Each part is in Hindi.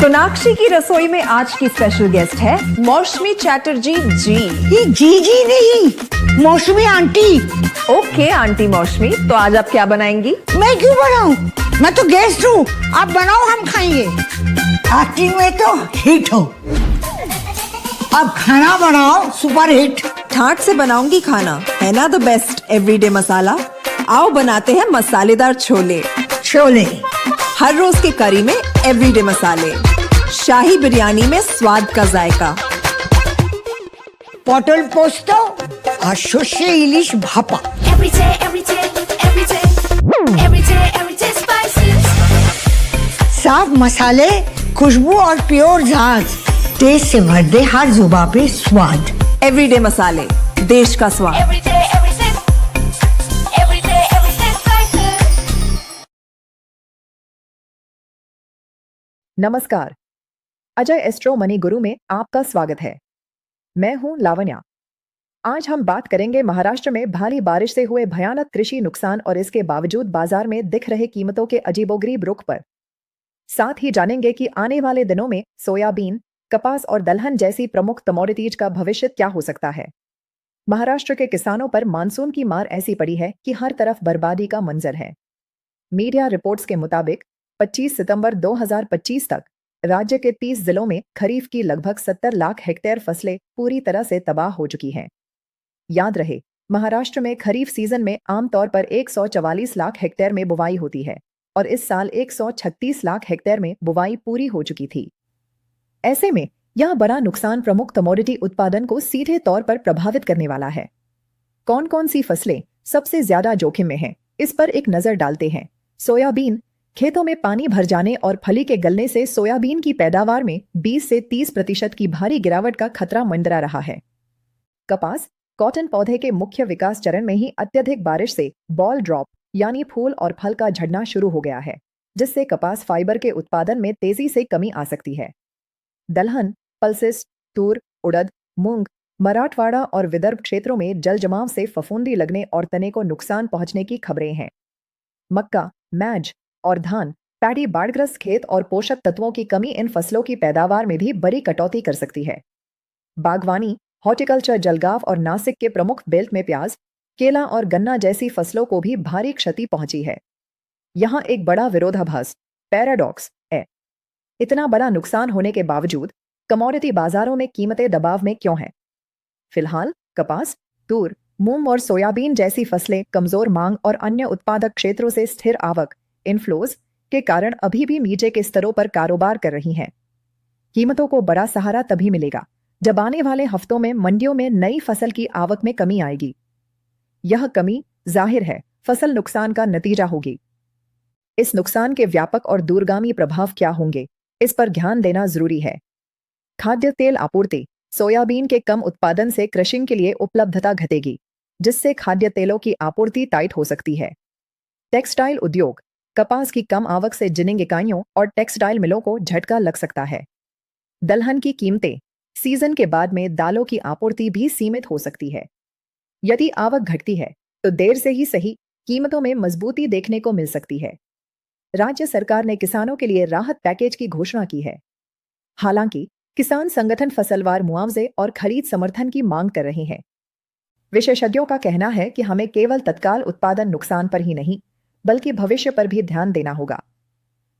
सोनाक्षी की रसोई में आज की स्पेशल गेस्ट है मौसमी चैटर्जी जी। ये जी नहीं, मौसमी आंटी। ओके आंटी मौसमी, तो आज आप क्या बनाएंगी? मैं क्यों बनाऊं? मैं तो गेस्ट हूँ, आप बनाओ हम खाएंगे। एक्टिंग में तो हिट हो, अब खाना बनाओ सुपर हिट। ठाट से बनाऊंगी खाना, है ना द बेस्ट एवरीडे मसाला। आओ बनाते हैं मसालेदार छोले। छोले हर रोज के करी में एवरीडे मसाले, शाही बिरयानी में स्वाद का जायका। পটল পোস্ত আর সর্ষে ইলিশ ভাপা। साफ मसाले, खुशबू और प्योर झांझ, टेस्ट से भर दे हर जुबान पे स्वाद। एवरीडे मसाले, देश का स्वाद। नमस्कार, अजय एस्ट्रो मनी गुरु में आपका स्वागत है। मैं हूं लावण्या। आज हम बात करेंगे महाराष्ट्र में भारी बारिश से हुए भयानक कृषि नुकसान और इसके बावजूद बाजार में दिख रहे कीमतों के अजीबोगरीब रुख पर। साथ ही जानेंगे कि आने वाले दिनों में सोयाबीन, कपास और दलहन जैसी प्रमुख कमोडिटीज का भविष्य क्या हो सकता है। महाराष्ट्र के किसानों पर मानसून की मार ऐसी पड़ी है कि हर तरफ बर्बादी का मंजर है। मीडिया रिपोर्ट्स के मुताबिक 25 सितंबर 2025 तक राज्य के 30 जिलों में खरीफ की लगभग 70 लाख हेक्टेयर फसलें पूरी तरह से तबाह हो चुकी हैं। याद रहे, महाराष्ट्र में खरीफ सीजन में आमतौर पर 144 लाख हेक्टेयर में बुवाई होती है और इस साल 136 लाख हेक्टेयर में बुवाई पूरी हो चुकी थी। ऐसे में यह बड़ा नुकसान प्रमुख कमोडिटी उत्पादन को सीधे तौर पर प्रभावित करने वाला है। कौन कौन सी फसलें सबसे ज्यादा जोखिम में हैं, इस पर एक नजर डालते हैं। सोयाबीन, खेतों में पानी भर जाने और फली के गलने से सोयाबीन की पैदावार में 20 से 30% की भारी गिरावट का खतरा मंडरा रहा है। कपास, कॉटन पौधे के मुख्य विकास चरण में ही अत्यधिक बारिश से बॉल ड्रॉप यानी फूल और फल का झड़ना शुरू हो गया है, जिससे कपास फाइबर के उत्पादन में तेजी से कमी आ सकती है। दलहन, पल्सेस, तूर, उड़द, मूंग, मराठवाड़ा और विदर्भ क्षेत्रों में जल जमाव से फफूंदी लगने और तने को नुकसान पहुंचने की खबरें हैं। मक्का, मैज और धान, पैडी बाढ़ग्रस्त खेत और पोषक तत्वों की कमी इन फसलों की पैदावार में भी बड़ी कटौती कर सकती है। बागवानी, हॉर्टिकल्चर, जलगांव और नासिक के प्रमुख बेल्ट में प्याज, केला और गन्ना जैसी फसलों को भी भारी क्षति पहुंची है। यहां एक बड़ा विरोधाभास, पैराडॉक्स है। इतना बड़ा नुकसान होने के बावजूद कमोडिटी बाजारों में कीमतें दबाव में क्यों हैं? फिलहाल कपास, तूर, मूंग और सोयाबीन जैसी फसलें कमजोर मांग और अन्य उत्पादक क्षेत्रों से स्थिर आवक इनफ्लोज के कारण अभी भी नीचे के स्तरों पर कारोबार कर रही हैं। कीमतों को बड़ा सहारा तभी मिलेगा जब आने वाले हफ्तों में मंडियों में नई फसल की आवक में कमी आएगी। यह कमी जाहिर है फसल नुकसान का नतीजा होगी। इस नुकसान के व्यापक और दूरगामी प्रभाव क्या होंगे, इस पर ध्यान देना जरूरी है। खाद्य तेल आपूर्ति, सोयाबीन के कम उत्पादन से क्रशिंग के लिए उपलब्धता घटेगी, जिससे खाद्य तेलों की आपूर्ति टाइट हो सकती है। टेक्सटाइल उद्योग, कपास की कम आवक से जिनिंग इकाइयों और टेक्सटाइल मिलों को झटका लग सकता है। दलहन की कीमतें, सीजन के बाद में दालों की आपूर्ति भी सीमित हो सकती है। यदि आवक घटती है तो देर से ही सही कीमतों में मजबूती देखने को मिल सकती है। राज्य सरकार ने किसानों के लिए राहत पैकेज की घोषणा की है। हालांकि किसान संगठन फसलवार मुआवजे और खरीद समर्थन की मांग कर रहे हैं। विशेषज्ञों का कहना है कि हमें केवल तत्काल उत्पादन नुकसान पर ही नहीं बल्कि भविष्य पर भी ध्यान देना होगा।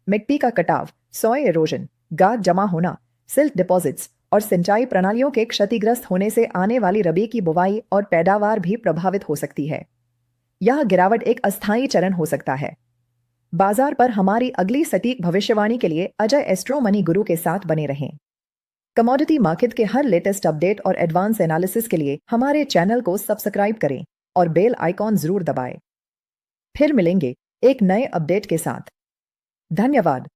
मिट्टी का कटाव, सॉइल इरोजन, गाद जमा होना, सिल्ट डिपॉजिट्स और सिंचाई प्रणालियों के क्षतिग्रस्त होने से आने वाली रबी की बुवाई और पैदावार भी प्रभावित हो सकती है। यह गिरावट एक अस्थायी चरण हो सकता है। बाजार पर हमारी अगली सटीक भविष्यवाणी के लिए अजय एस्ट्रो मनी गुरु के साथ बने रहें। कमोडिटी मार्केट के हर लेटेस्ट अपडेट और एडवांस एनालिसिस के लिए हमारे चैनल को सब्सक्राइब करें और बेल आइकॉन जरूर दबाएं। फिर मिलेंगे एक नए अपडेट के साथ। धन्यवाद।